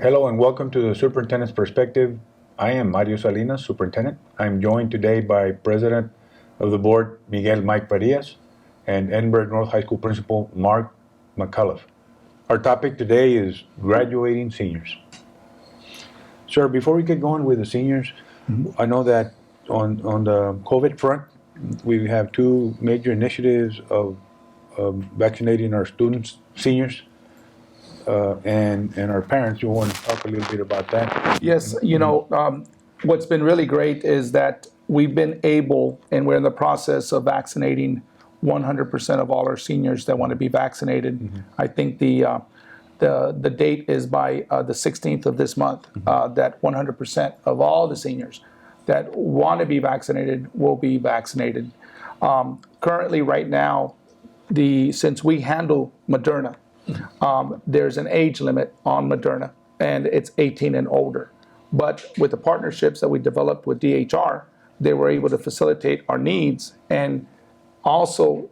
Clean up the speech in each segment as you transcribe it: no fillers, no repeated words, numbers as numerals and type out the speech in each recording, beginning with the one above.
Hello and welcome to the Superintendent's Perspective. I am Mario Salinas, Superintendent. I'm joined today by President of the Board, Miguel Mike Farias, and Edinburgh North High School Principal, Mark McCullough. Our topic today is graduating seniors. Sir, before we get going with the seniors, I know that on the COVID front, we have two major initiatives of vaccinating our students, seniors, and our parents. You want to talk a little bit about that? Yes, what's been really great is that we've been able, and we're in the process of vaccinating 100% of all our seniors that want to be vaccinated. Mm-hmm. I think the date is by the 16th of this month, that 100% of all the seniors that want to be vaccinated will be vaccinated. Currently, right now, since we handle Moderna, there's an age limit on Moderna, and it's 18 and older. But with the partnerships that we developed with DHR, they were able to facilitate our needs and also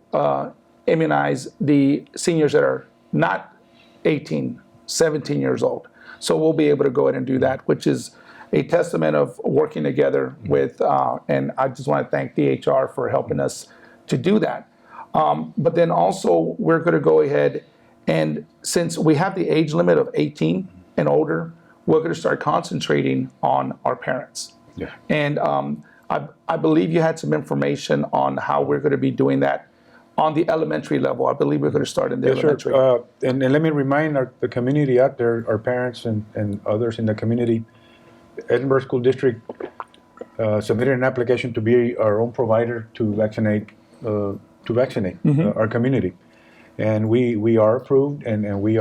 immunize the seniors that are not 18, 17 years old. So we'll be able to go ahead and do that, which is a testament of working together with, and I just want to thank DHR for helping us to do that. But then also we're going to go ahead, and since we have the age limit of 18 and older, we're going to start concentrating on our parents. Yeah. And I believe you had some information on how we're going to be doing that on the elementary level. I believe we're going to start in the elementary. Sir. And let me remind the community out there, our parents and others in the community, Edinburgh School District submitted an application to be our own provider to vaccinate our community. And we are approved, and we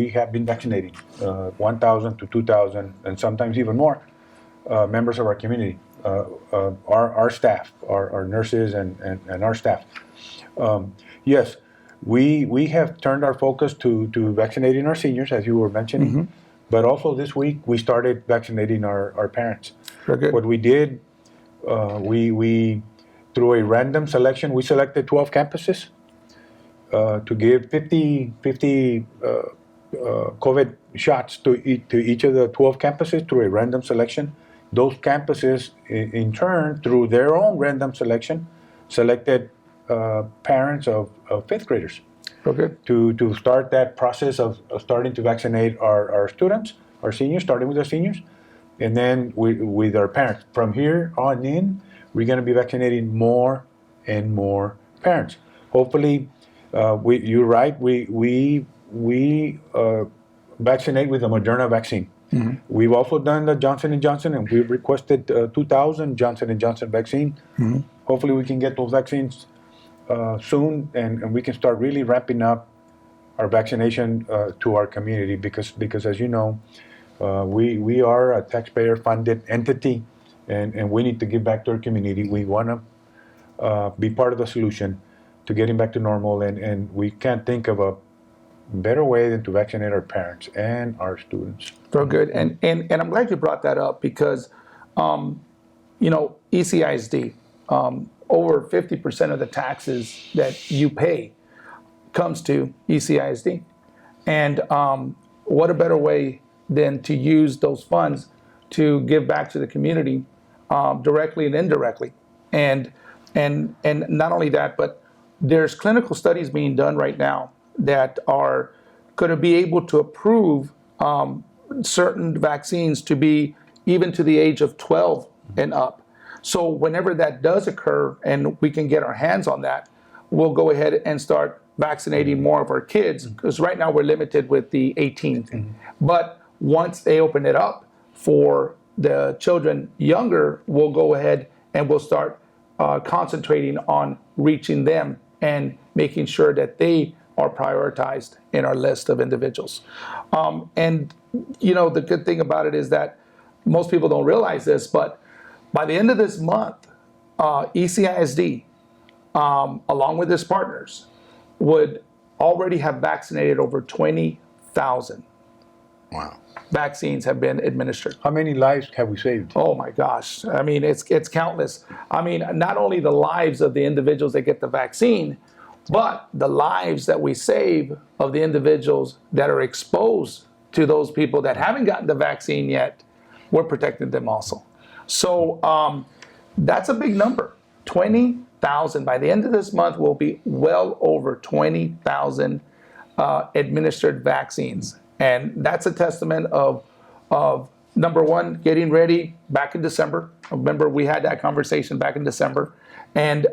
have been vaccinating 1,000 to 2,000, and sometimes even more members of our community, our staff, our nurses, and our staff. Yes, we have turned our focus to vaccinating our seniors, as you were mentioning, mm-hmm. But also this week we started vaccinating our parents. Very good. What we did, we through a random selection, we selected 12 campuses. To give 50 COVID shots to each of the 12 campuses through a random selection. Those campuses, in turn, through their own random selection, selected parents of fifth graders. Okay. To start that process of starting to vaccinate our students, our seniors, starting with our seniors, and then with our parents. From here on in, we're going to be vaccinating more and more parents. Hopefully, you're right. We vaccinate with the Moderna vaccine. Mm-hmm. We've also done the Johnson & Johnson, and we've requested 2,000 Johnson & Johnson vaccine. Mm-hmm. Hopefully we can get those vaccines soon, and we can start really ramping up our vaccination to our community because as you know, we are a taxpayer-funded entity, and we need to give back to our community. We want to be part of the solution to getting back to normal, and we can't think of a better way than to vaccinate our parents and our students. Very good, and I'm glad you brought that up because, ECISD, over 50% of the taxes that you pay comes to ECISD, and what a better way than to use those funds to give back to the community directly and indirectly, and not only that, but there's clinical studies being done right now that are going to be able to approve certain vaccines to be even to the age of 12 and up. So whenever that does occur and we can get our hands on that, we'll go ahead and start vaccinating more of our kids, because right now we're limited with the 18. Mm-hmm. But once they open it up for the children younger, we'll go ahead and we'll start concentrating on reaching them and making sure that they are prioritized in our list of individuals. And the good thing about it is that most people don't realize this, but by the end of this month, ECISD, along with its partners, would already have vaccinated over 20,000. Wow. Vaccines have been administered. How many lives have we saved? Oh my gosh. I mean, it's countless. I mean, not only the lives of the individuals that get the vaccine, but the lives that we save of the individuals that are exposed to those people that haven't gotten the vaccine yet, we're protecting them also. So that's a big number. 20,000. By the end of this month, we'll be well over 20,000 administered vaccines. And that's a testament of number one, getting ready back in December. Remember, we had that conversation back in December, and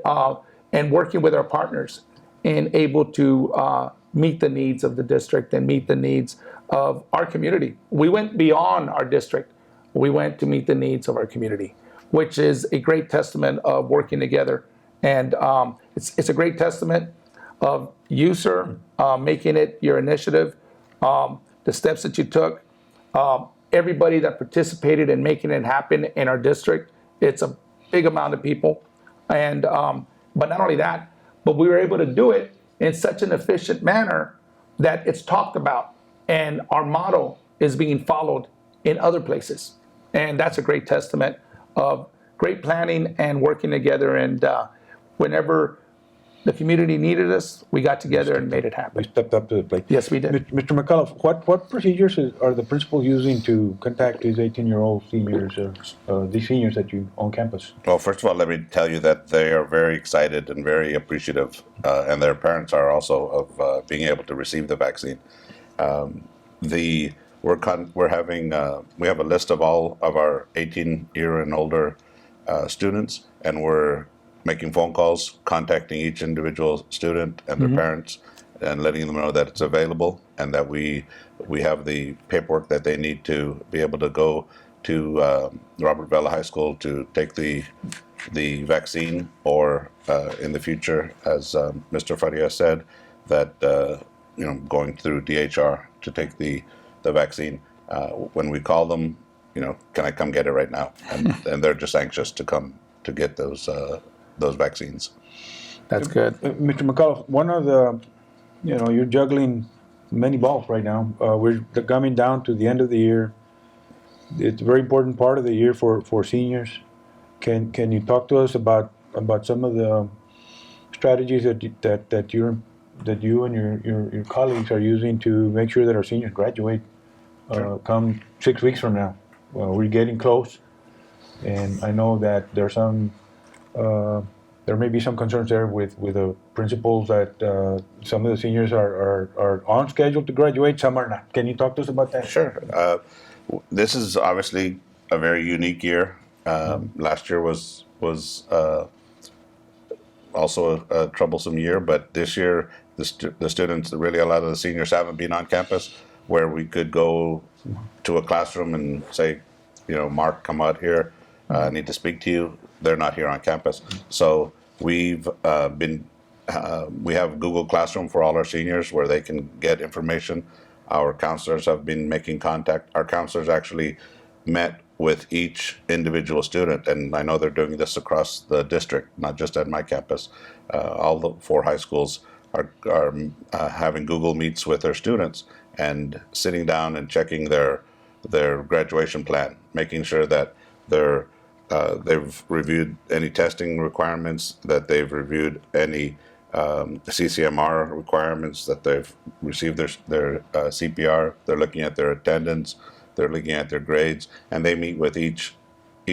working with our partners and able to meet the needs of the district and meet the needs of our community. We went beyond our district. We went to meet the needs of our community, which is a great testament of working together. And it's a great testament of you, sir, making it your initiative, the steps that you took, everybody that participated in making it happen in our district. It's a big amount of people. And but not only that, but we were able to do it in such an efficient manner that it's talked about, and our model is being followed in other places. And that's a great testament of great planning and working together. And whenever the community needed us, we got together and made it happen. We stepped up to the plate. Yes, we did. Mr. McCullough, what procedures are the principals using to contact these 18-year-old seniors, these seniors that you on campus? Well, first of all, let me tell you that they are very excited and very appreciative, and their parents are also, of being able to receive the vaccine. We have a list of all of our 18-year and older students, and we're making phone calls, contacting each individual student and their parents, and letting them know that it's available and that we have the paperwork that they need to be able to go to Robert Vela High School to take the vaccine, or in the future, as Mr. Faria said, that going through DHR to take the vaccine. When we call them, can I come get it right now? And they're just anxious to come to get those vaccines. That's good. Mr. McCullough, one of the, you're juggling many balls right now. We're coming down to the end of the year. It's a very important part of the year for seniors. Can you talk to us about some of the strategies that you and your colleagues are using to make sure that our seniors graduate come 6 weeks from now? Well, we're getting close, and I know that there may be some concerns there with the principals that some of the seniors are on schedule to graduate, some are not. Can you talk to us about that? Sure. This is obviously a very unique year. Last year was also a troublesome year, but this year the students, really a lot of the seniors haven't been on campus, where we could go to a classroom and say, Mark, come out here. I need to speak to you. They're not here on campus. So we have Google Classroom for all our seniors where they can get information. Our counselors have been making contact. Our counselors actually met with each individual student, and I know they're doing this across the district, not just at my campus. All the 4 high schools are having Google Meets with their students and sitting down and checking their graduation plan, making sure that they've reviewed any testing requirements, that they've reviewed any CCMR requirements, that they've received their CPR. They're looking at their attendance, they're looking at their grades, and they meet with each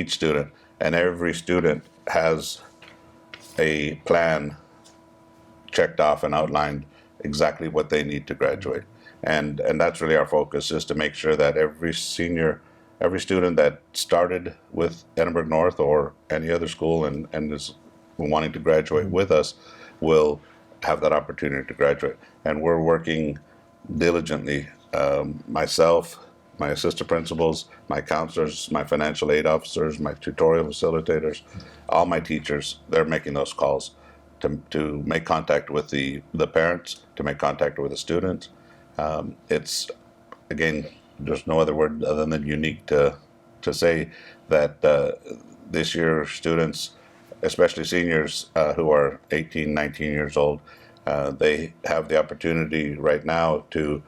student. And every student has a plan checked off and outlined exactly what they need to graduate. And that's really our focus, is to make sure that every student that started with Edinburgh North or any other school and is wanting to graduate with us will have that opportunity to graduate. And we're working diligently, myself, my assistant principals, my counselors, my financial aid officers, my tutorial facilitators, all my teachers, they're making those calls to make contact with the parents, to make contact with the students. It's, again, there's no other word other than unique to say that this year students, especially seniors who are 18, 19 years old, they have the opportunity right now to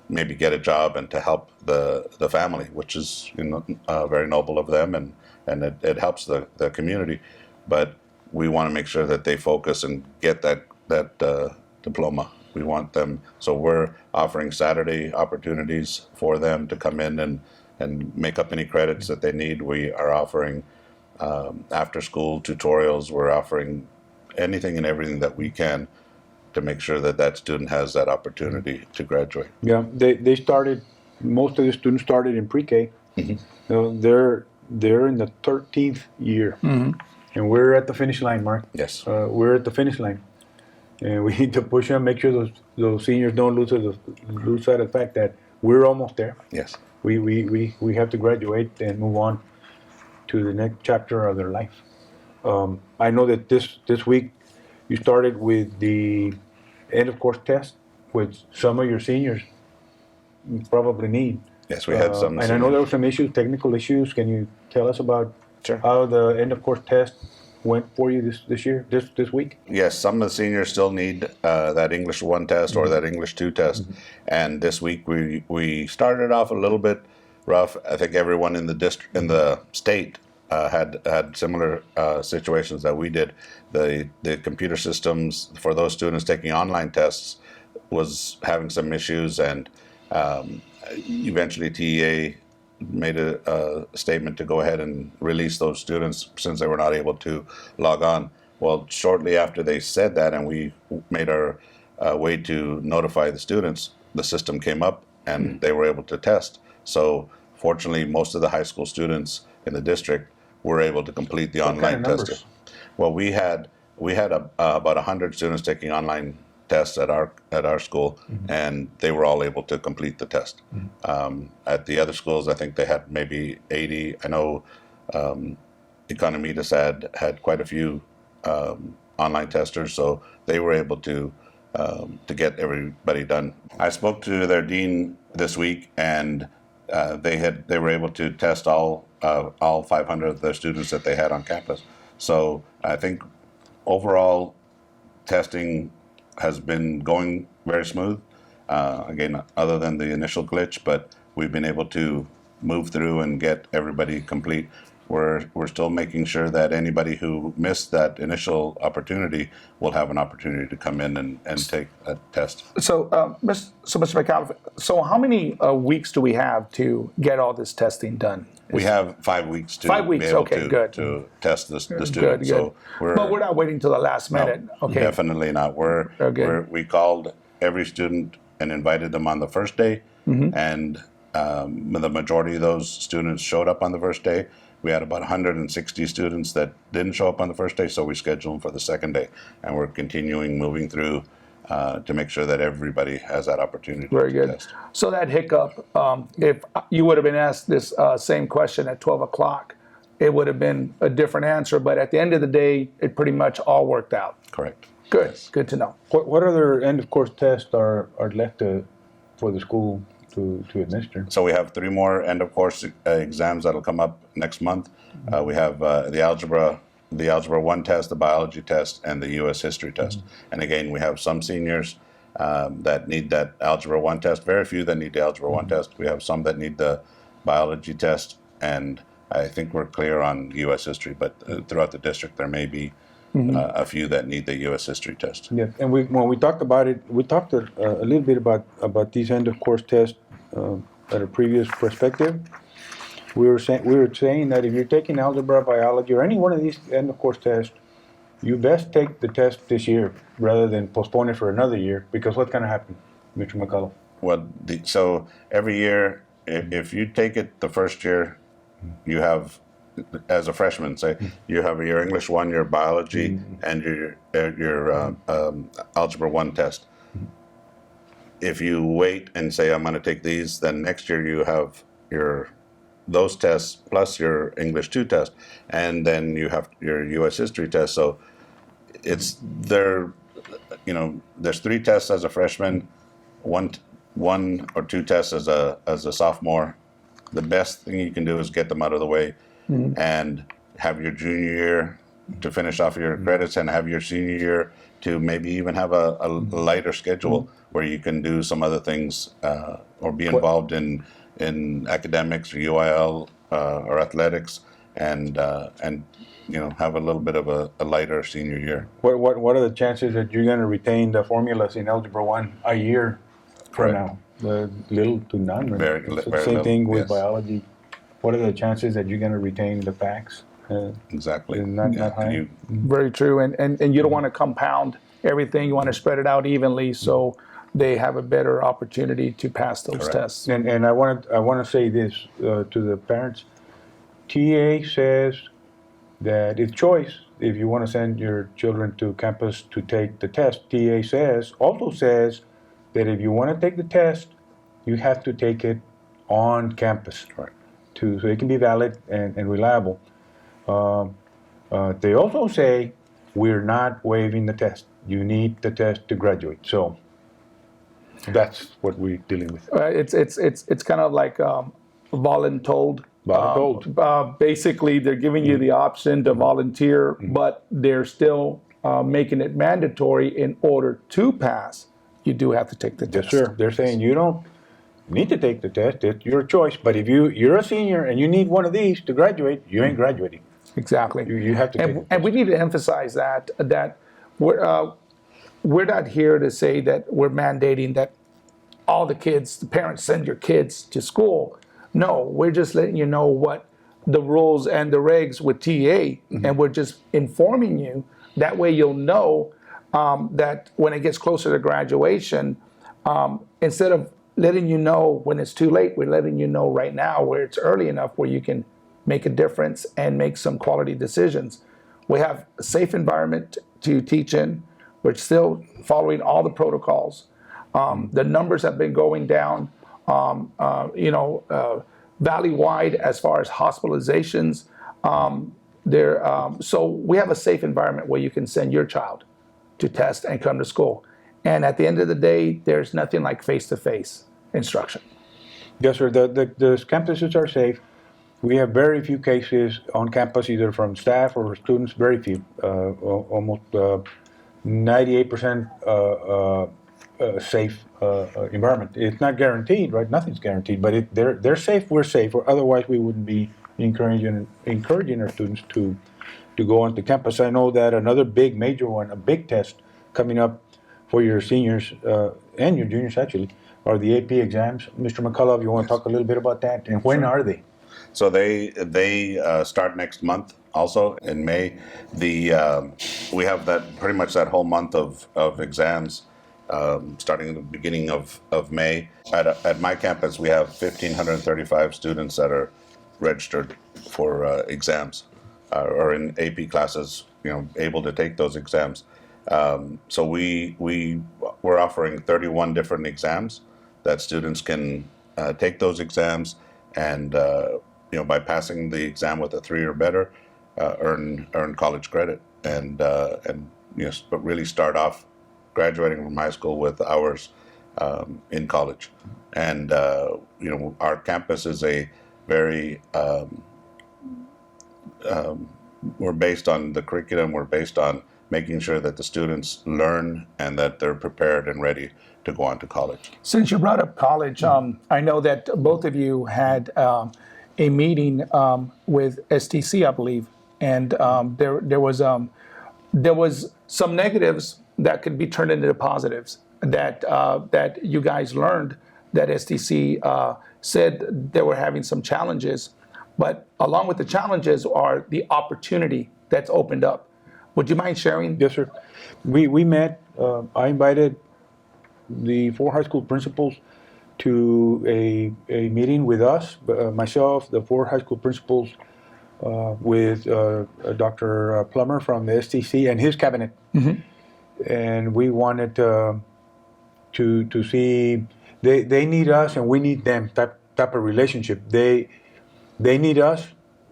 maybe get a job and to help the family, which is very noble of them, and it helps the community. But we want to make sure that they focus and get that diploma we want them. So we're offering Saturday opportunities for them to come in and make up any credits that they need. We are offering after school tutorials. We're offering anything and everything that we can to make sure that that student has that opportunity to graduate. Yeah, they started. Most of the students started in pre-K. They're in the 13th year, and we're at the finish line, Mark. Yes. We're at the finish line, and we need to push them. Make sure those seniors don't lose sight of the fact that we're almost there. Yes. We have to graduate and move on to the next chapter of their life. I know that this week you started with the end of course test, which some of your seniors probably need. Yes, we had some. And I know there were some issues, technical issues. Can you tell us about how the end of course test went for you this year, this week? Yes, some of the seniors still need that English 1 test or that English 2 test. And this week we started off a little bit rough. I think everyone in the state had similar situations that we did. The computer systems for those students taking online tests was having some issues, and eventually TEA made a statement to go ahead and release those students since they were not able to log on. Well, shortly after they said that and we made our way to notify the students, the system came up and they were able to test. So fortunately, most of the high school students in the district were able to complete the online testing. Well, we had about 100 students taking online tests at our school, and they were all able to complete the test. At the other schools, I think they had maybe 80. I know Economitas had quite a few online testers, so they were able to get everybody done. I spoke to their dean this week, and they were able to test all 500 of their students that they had on campus. So I think overall testing has been going very smooth. Again, other than the initial glitch, but we've been able to move through and get everybody complete. We're still making sure that anybody who missed that initial opportunity will have an opportunity to come in and take a test. So, Mr. McAuliffe, so how many weeks do we have to get all this testing done? We have 5 weeks to 5 weeks, be able okay, to, good. to test the students. Good. So But we're not waiting till the last minute. Okay. Definitely not. We called every student and invited them on the first day, and the majority of those students showed up on the first day. We had about 160 students that didn't show up on the first day, so we scheduled them for the second day, and we're continuing moving through to make sure that everybody has that opportunity Very to good. test. So that hiccup, if you would have been asked this same question at 12 o'clock, it would have been a different answer. But at the end of the day, it pretty much all worked out. Correct. Good. Yes. Good to know. What other end of course tests are left for the school to administer? So we have 3 more end of course exams that'll come up next month. We have the algebra 1 test, the biology test, and the U.S. history test. And again, we have some seniors that need that algebra 1 test. Very few that need the algebra 1 test. We have some that need the biology test, and I think we're clear on U.S. history. But throughout the district, there may be a few that need the U.S. history test. Yeah, and when we talked about it, we talked a little bit about these end of course tests at a previous perspective. We were saying that if you're taking algebra, biology, or any one of these end of course tests, you best take the test this year rather than postpone it for another year, because what's going to happen, Mr. McCullough? Well, so every year, if you take it the first year, you have, as a freshman, say, you have your English 1, your biology, and your algebra 1 test. If you wait and say, I'm going to take these, then next year you have those tests plus your English 2 test, and then you have your U.S. history test. So there's 3 tests as a freshman, one or 2 tests as a sophomore. The best thing you can do is get them out of the way and have your junior year to finish off your credits, and have your senior year to maybe even have a lighter schedule where you can do some other things or be involved in academics or UIL or athletics, and have a little bit of a lighter senior year. What are the chances that you're going to retain the formulas in Algebra 1 a year from Correct. now? Little to none. Right? Very It's the very same little, thing with yes. biology. What are the chances that you're going to retain the facts? Exactly. Not high. Very true. And you don't want to compound everything. You want to spread it out evenly so they have a better opportunity to pass those Correct. tests. And I want to say this to the parents. TA says that it's choice if you want to send your children to campus to take the test. TA also says that if you want to take the test, you have to take it on campus. Right. So it can be valid and reliable. They also say we're not waiving the test. You need the test to graduate. So that's what we're dealing with. It's kind of like voluntold. Voluntold. Basically, they're giving you the option to volunteer, but they're still making it mandatory in order to pass. You do have to take the Yes, test. sir. They're saying you don't need to take the test. It's your choice. But if you're a senior and you need one of these to graduate, you ain't graduating. Exactly. You have to take the And we need to emphasize that we're not here to say that we're mandating that all the parents send your kids to school. No, we're just letting you know what the rules and the regs with TA, and we're just informing you. That way you'll know that when it gets closer to graduation, instead of letting you know when it's too late, we're letting you know right now where it's early enough where you can make a difference and make some quality decisions. We have a safe environment to teach in. We're still following all the protocols. The numbers have been going down, valley-wide as far as hospitalizations. So we have a safe environment where you can send your child to test and come to school. And at the end of the day, there's nothing like face-to-face instruction. Yes, sir. The campuses are safe. We have very few cases on campus, either from staff or students, very few. Almost 98% safe environment. It's not guaranteed, right? Nothing's guaranteed, but they're safe, we're safe, or otherwise we wouldn't be encouraging our students to go onto campus. I know that another major one, a big test coming up for your seniors and your juniors actually, are the AP exams. Mr. McCullough, you want to talk a little bit about that? And when are they? So they start next month. Also in May, we have pretty much that whole month of exams, starting at the beginning of May. At my campus, we have 1,535 students that are registered for exams or in AP classes, able to take those exams. So we're offering 31 different exams that students can take those exams and by passing the exam with a 3 or better, earn college credit and but really start off graduating from high school with hours in college. And our campus is a very we're based on the curriculum. We're based on making sure that the students learn and that they're prepared and ready to go on to college. Since you brought up college, I know that both of you had a meeting with STC, I believe, and there was some negatives that could be turned into positives that you guys learned that STC said they were having some challenges, but along with the challenges are the opportunity that's opened up. Would you mind sharing? Yes, sir. We met. I invited the 4 high school principals to a meeting with us, myself, the 4 high school principals, with Dr. Plummer from the STC and his cabinet. Mm-hmm. And we wanted to see, they need us and we need them, type of relationship. They need us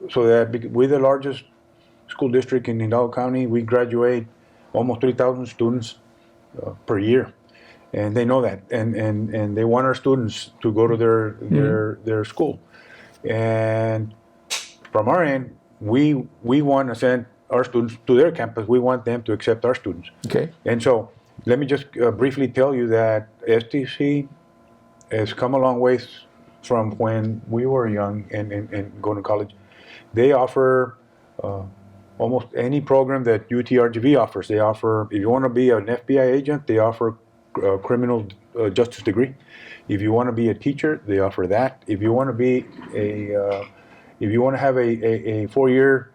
so that we're the largest school district in Hidalgo County. We graduate almost 3,000 students per year. And they know that, and they want our students to go to their school. And from our end, we want to send our students to their campus. We want them to accept our students. Okay. And so let me just briefly tell you that STC has come a long way from when we were young and going to college. They offer almost any program that UTRGV offers. They offer, if you want to be an FBI agent, they offer a criminal justice degree. If you want to be a teacher, they offer that. If you want to be if you want to have a 4-year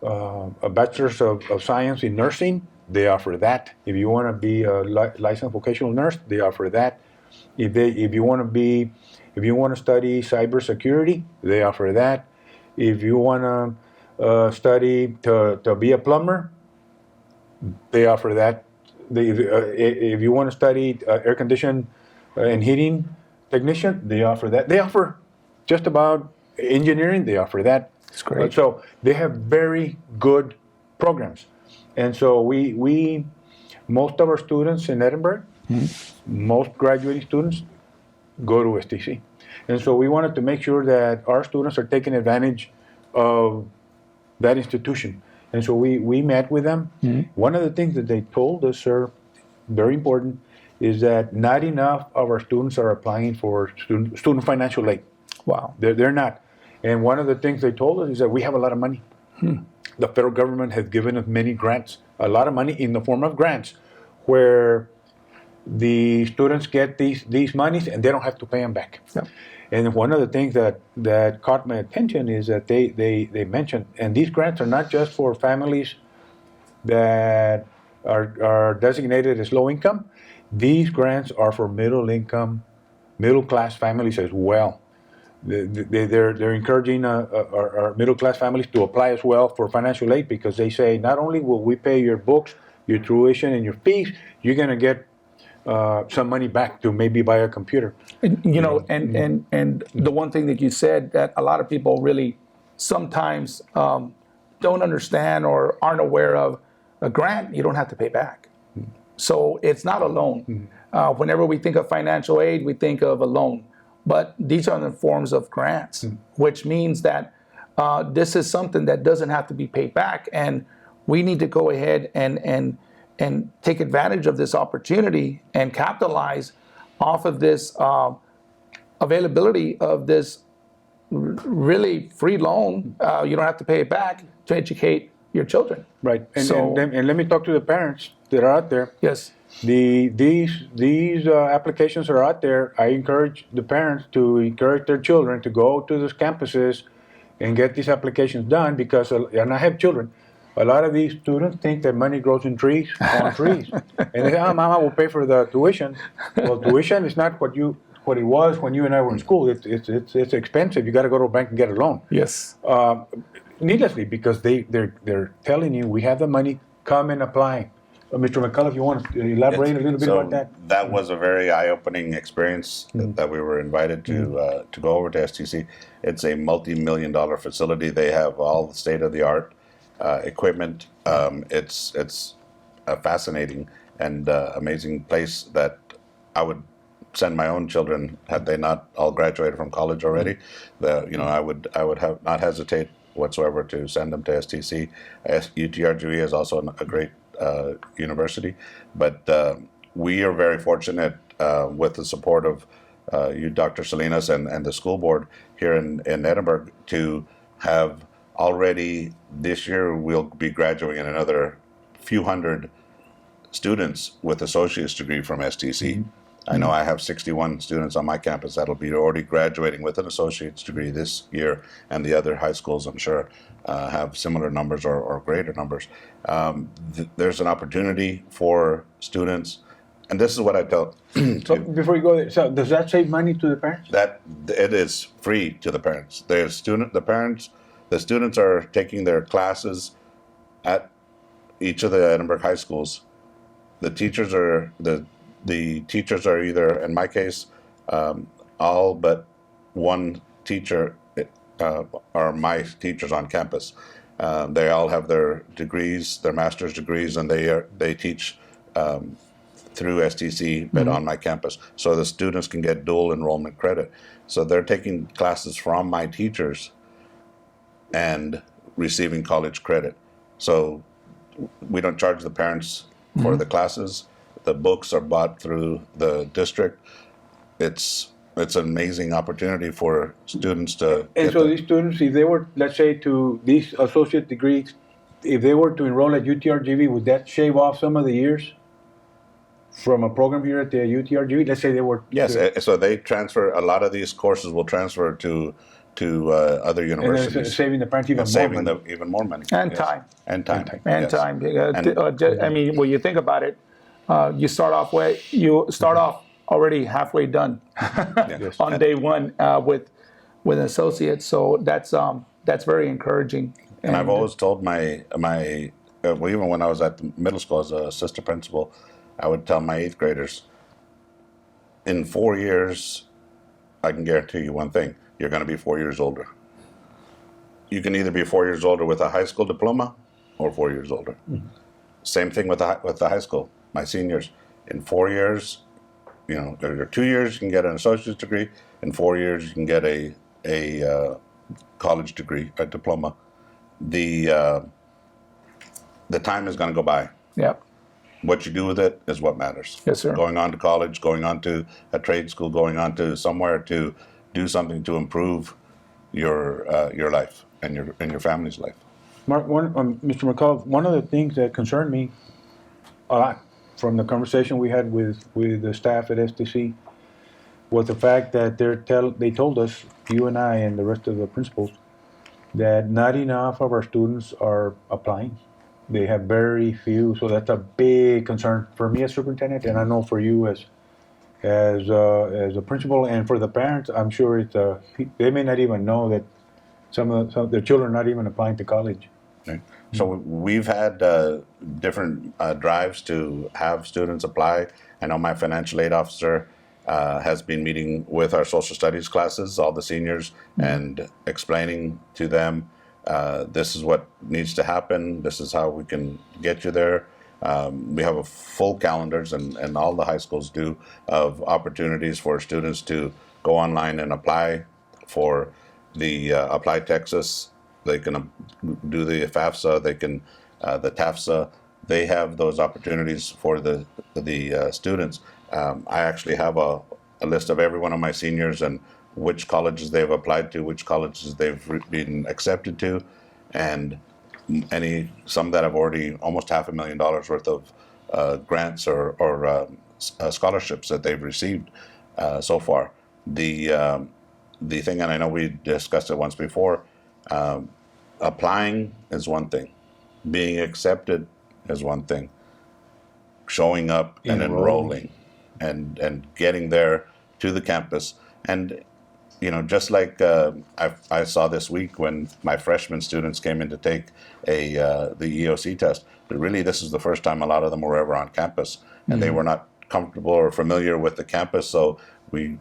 a bachelor's of science in nursing, they offer that. If you want to be a licensed vocational nurse, they offer that. If you want to study cybersecurity, they offer that. If you want to study to be a plumber, they offer that. If you want to study air conditioning and heating technician, they offer that. They offer just about engineering, they offer that. That's great. So they have very good programs. And so we most of our students in Edinburgh, most graduating students go to STC. And so we wanted to make sure that our students are taking advantage of that institution. And so we met with them. One of the things that they told us, sir, very important, is that not enough of our students are applying for student financial aid. Wow. They're not. And one of the things they told us is that we have a lot of money. The federal government has given us many grants, a lot of money in the form of grants, where the students get these monies and they don't have to pay them back. Yeah. And one of the things that caught my attention is that they mentioned, and these grants are not just for families that are designated as low income. These grants are for middle class families as well. They're encouraging our middle class families to apply as well for financial aid, because they say not only will we pay your books, your tuition, and your fees, you're going to get some money back to maybe buy a computer. And, and the one thing that you said that a lot of people really sometimes don't understand or aren't aware of, a grant you don't have to pay back. So it's not a loan. Whenever we think of financial aid, we think of a loan. But these are the forms of grants, which means that this is something that doesn't have to be paid back. And we need to go ahead and take advantage of this opportunity and capitalize off of this availability of this really free loan. You don't have to pay it back to educate your children. Right. And let me talk to the parents that are out there. Yes. These applications are out there. I encourage the parents to encourage their children to go to those campuses and get these applications done, because, and I have children, a lot of these students think that money grows in trees, on trees. And they say, Mama will pay for the tuition. Well, tuition is not what it was when you and I were in school. It's expensive. You got to go to a bank and get a loan. Yes. Needlessly, because they're telling you, we have the money, come and apply. Mr. McCullough, if you want to elaborate a little bit about that. That was a very eye-opening experience that we were invited to go over to STC. It's a multi-million-dollar facility. They have all the state-of-the-art equipment. It's a fascinating and amazing place that I would send my own children had they not all graduated from college already. I would have not hesitate whatsoever to send them to STC. UTRGV is also a great university, but we are very fortunate with the support of you, Dr. Salinas, and the school board here in Edinburgh, to have already this year we'll be graduating another few hundred students with associate's degree from STC. I know I have 61 students on my campus that'll be already graduating with an associate's degree this year, and the other high schools, I'm sure, have similar numbers or greater numbers. There's an opportunity for students, and this is what I tell. So before you go there, so does that save money to the parents? That it is free to the parents. The students are taking their classes at each of the Edinburgh high schools. The teachers are either, in my case, all but one teacher are my teachers on campus. They all have their degrees, their master's degrees, and they teach through STC, but on my campus. So the students can get dual enrollment credit. So they're taking classes from my teachers and receiving college credit. So we don't charge the parents for the classes. The books are bought through the district. It's it's an amazing opportunity for students to. And get so the- these students, if they were, let's say, to these associate degrees, if they were to enroll at UTRGV, would that shave off some of the years from a program here at the UTRGV? Let's say they were. Yes, so they transfer. A lot of these courses will transfer to other And then universities, saving the parents even and more saving money. them even more money. And Yes. time. And time. And yes. time. And- I mean, when you think about it, you start off already halfway done Yes. on day one with an associate. So that's very encouraging. And I've always told my well, even when I was at the middle school as a assistant principal, I would tell my 8th graders, in 4 years, I can guarantee you one thing: you're going to be 4 years older. You can either be 4 years older with a high school diploma, or 4 years older. Mm-hmm. Same thing with the high school. My seniors, in 4 years, or 2 years, you can get an associate's degree. In 4 years, you can get a college degree, a diploma. The time is going to go by. Yep. What you do with it is what matters. Yes, sir. Going on to college, going on to a trade school, going on to somewhere to do something to improve your life and your family's life. Mark, Mr. McCullough, one of the things that concerned me a lot from the conversation we had with the staff at STC was the fact that they told us, you and I and the rest of the principals, that not enough of our students are applying. They have very few, so that's a big concern for me as superintendent, and I know for you as a principal, and for the parents, I'm sure they may not even know that some of their children are not even applying to college. Right. So we've had different drives to have students apply. I know my financial aid officer has been meeting with our social studies classes, all the seniors, and explaining to them this is what needs to happen. This is how we can get you there. We have a full calendars, and all the high schools do, of opportunities for students to go online and apply for the Apply Texas. They can do the FAFSA. They can the TAFSA. They have those opportunities for the students. I actually have a list of every one of my seniors and which colleges they've applied to, which colleges they've been accepted to, and some that have already almost $500,000 worth of grants or scholarships that they've received so far. The thing, and I know we discussed it once before, applying is one thing, being accepted is one thing, showing up and enrolling and getting there to the campus. And just like I saw this week when my freshman students came in to take the EOC test, but really this is the first time a lot of them were ever on campus, and they were not comfortable or familiar with the campus, so we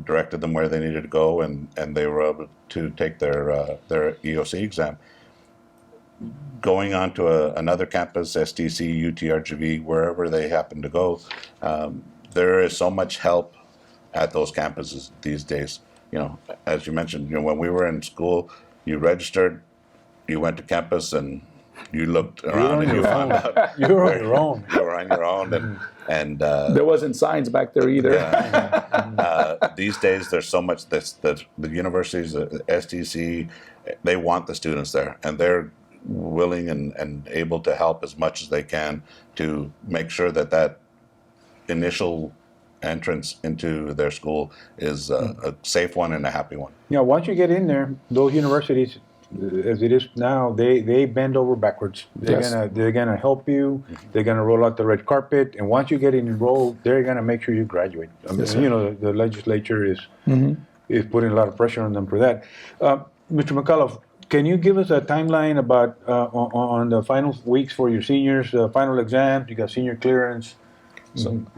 directed them where they needed to go, and they were able to take their EOC exam. Going on to another campus, STC, UTRGV, wherever they happen to go, there is so much help at those campuses these days. As you mentioned, when we were in school, you registered, you went to campus, and you looked around and you found out You were on your own. You were on your own, and there wasn't signs back there either. these days there's so much that the universities, the STC, they want the students there, and they're willing and able to help as much as they can to make sure that initial entrance into their school is a safe one and a happy one. Once you get in there, those universities, as it is now, they bend over backwards. They're gonna help you. They're gonna roll out the red carpet, and once you get enrolled, they're gonna make sure you graduate. I mean, the legislature is putting a lot of pressure on them for that. Mr. McCullough, can you give us a timeline about on the final weeks for your seniors, final exams? You got senior clearance.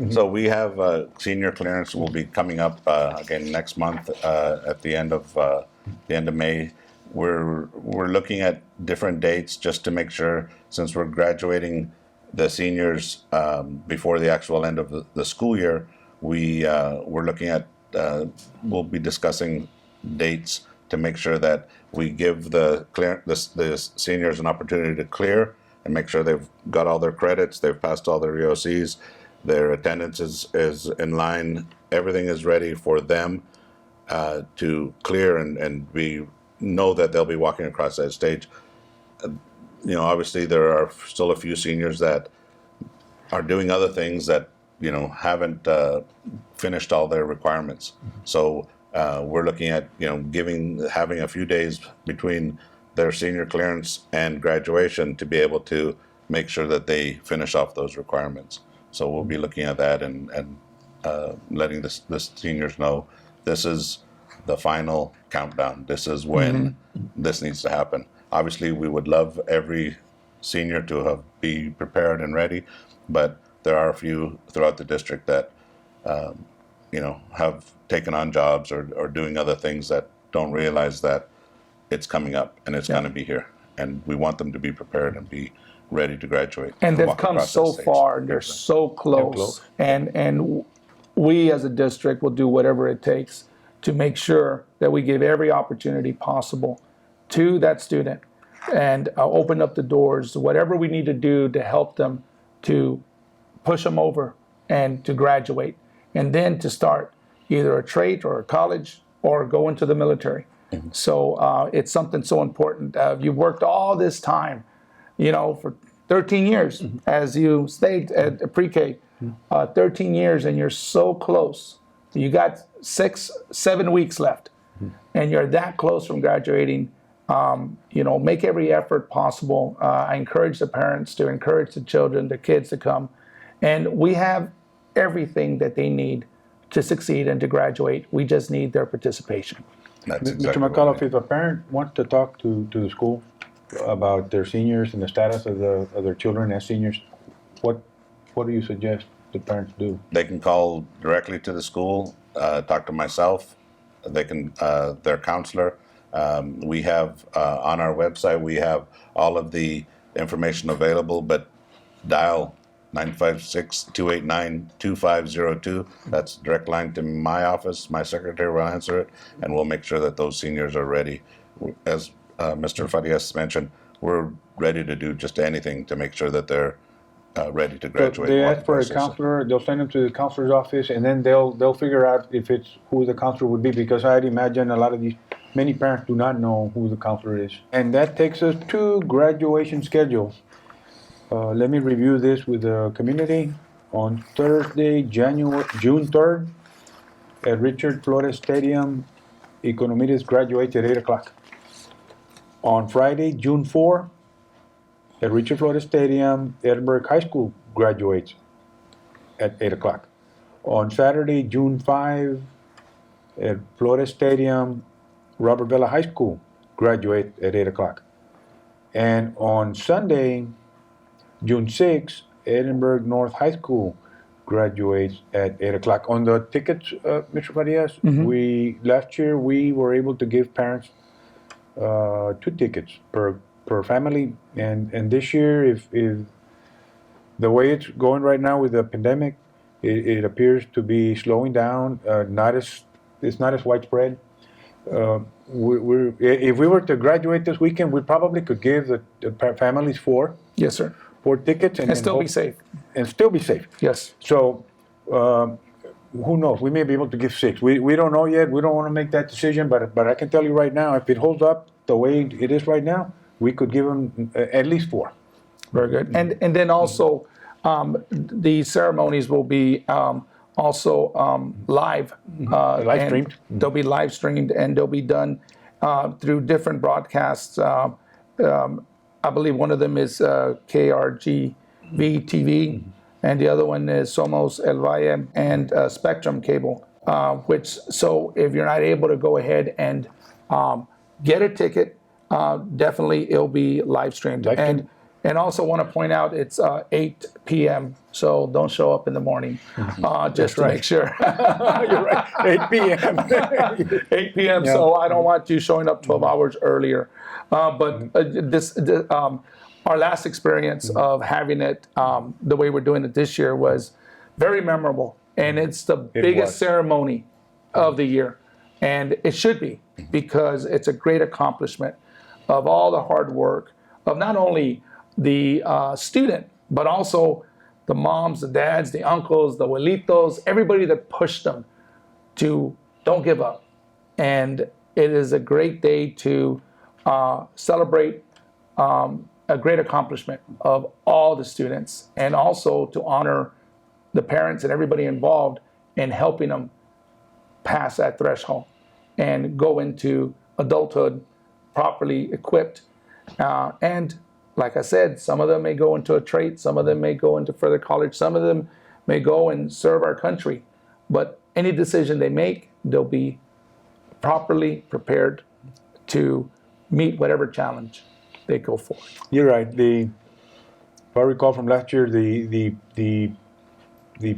So we have senior clearance will be coming up again next month at the end of May. We're looking at different dates just to make sure, since we're graduating the seniors before the actual end of the school year, we're looking at we'll be discussing dates to make sure that we give the seniors an opportunity to clear and make sure they've got all their credits, they've passed all their EOCs, Their attendance is in line. Everything is ready for them to clear, and we know that they'll be walking across that stage. Obviously there are still a few seniors that are doing other things that haven't finished all their requirements. So we're looking at having a few days between their senior clearance and graduation to be able to make sure that they finish off those requirements. So we'll be looking at that and letting the seniors know this is the final countdown. This is when this needs to happen. Obviously, we would love every senior to be prepared and ready, but there are a few throughout the district that have taken on jobs or doing other things that don't realize that it's coming up and it's going to be here, and we want them to be prepared and be ready to graduate. And they've walk come across so that stage. far, and they're so close. And we as a district will do whatever it takes to make sure that we give every opportunity possible to that student and open up the doors, whatever we need to do to help them to push them over and to graduate, and then to start either a trade or a college or go into the military. So it's something so important. You've worked all this time, for 13 years, as you stayed at pre-K, 13 years, and you're so close. You got 6-7 weeks left, and you're that close from graduating. Make every effort possible. I encourage the parents to encourage the children, the kids to come. And we have everything that they need to succeed and to graduate. We just need their participation. That's Mr. exactly McAuliffe, if a parent wants to talk to the school about their seniors and the status of their children as seniors, what do you suggest the parents do? They can call directly to the school, talk to myself. They can their counselor. We have on our website, we have all of the information available, but dial 956-289-2502. That's a direct line to my office. My secretary will answer it, and we'll make sure that those seniors are ready. As Mr. Farias mentioned, we're ready to do just anything to make sure that they're ready to graduate. They ask for a counselor, they'll send them to the counselor's office, and then they'll figure out if it's who the counselor would be, because I'd imagine many parents do not know who the counselor is. And that takes us to graduation schedules. Let me review this with the community. On Thursday, June 3rd, at Richard Flores Stadium, Economides graduates at 8 o'clock. On Friday, June 4th, at Richard Flores Stadium, Edinburgh High School graduates at 8 o'clock. On Saturday, June 5, at Flores Stadium, Robert Vela High School graduates at 8 o'clock. And on Sunday, June 6, Edinburgh North High School graduates at 8 o'clock. On the tickets, Mr. Farias, last year we were able to give parents 2 tickets per family, and this year, if the way it's going right now with the pandemic, it appears to be slowing down. It's not as widespread. If we were to graduate this weekend, we probably could give the families 4. Yes, sir. 4 tickets And still be safe. And still be safe. Yes. So who knows? We may be able to give 6. We don't know yet. We don't want to make that decision, but I can tell you right now, if it holds up the way it is right now, we could give them at least 4. Very good. And then also, the ceremonies will be also live. Live streamed. They'll be live streamed, and they'll be done through different broadcasts. I believe one of them is KRGV TV, and the other one is Somos El Valle and Spectrum Cable. So if you're not able to go ahead and get a ticket, definitely it'll be live streamed. And also want to point out it's 8 p.m. So don't show up in the morning, just to make sure. You're right. 8 p.m. 8 p.m. Yeah. So I don't want you showing up 12 hours earlier. But our last experience of having it the way we're doing it this year was very memorable, and it's the biggest ceremony of the year, and it should be, because it's a great accomplishment of all the hard work of not only the student, but also the moms, the dads, the uncles, the abuelitos, everybody that pushed them to don't give up. And it is a great day to celebrate a great accomplishment of all the students, and also to honor the parents and everybody involved in helping them pass that threshold and go into adulthood properly equipped. And like I said, some of them may go into a trade, some of them may go into further college, some of them may go and serve our country. But any decision they make, they'll be properly prepared to meet whatever challenge they go for. You're right. If I recall from last year, the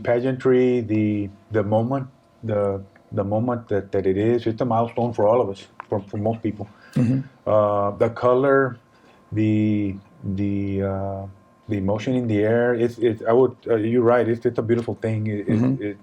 pageantry, the moment, the moment that it is, it's a milestone for all of us, for most people. The color, the emotion in the air. You're right. It's a beautiful thing,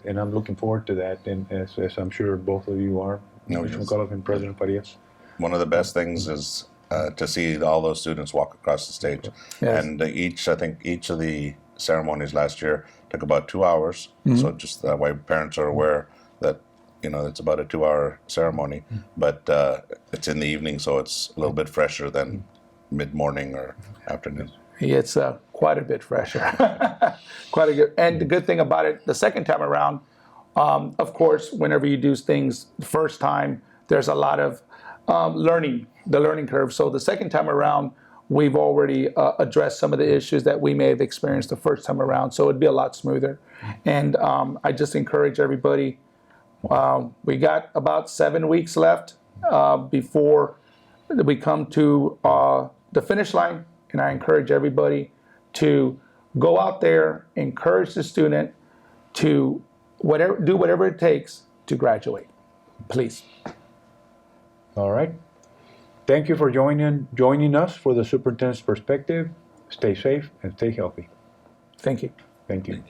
and I'm looking forward to that. And as I'm sure both of you are, Mr. McAuliffe and President Farias. One of the best things is to see all those students walk across the stage. Yes. And I think each of the ceremonies last year took about 2 hours. So just that way parents are aware that, it's about a 2-hour ceremony, but it's in the evening, so it's a little bit fresher than mid-morning or afternoon. It's quite a bit fresher. Quite a good. And the good thing about it, the second time around, of course, whenever you do things the first time, there's a lot of learning, the learning curve. So the second time around, we've already addressed some of the issues that we may have experienced the first time around. So it'd be a lot smoother. And I just encourage everybody. We got about 7 weeks left before we come to the finish line. And I encourage everybody to go out there, encourage the student to do whatever it takes to graduate. Please. All right. Thank you for joining us for the Superintendent's Perspective. Stay safe and stay healthy. Thank you. Thank you.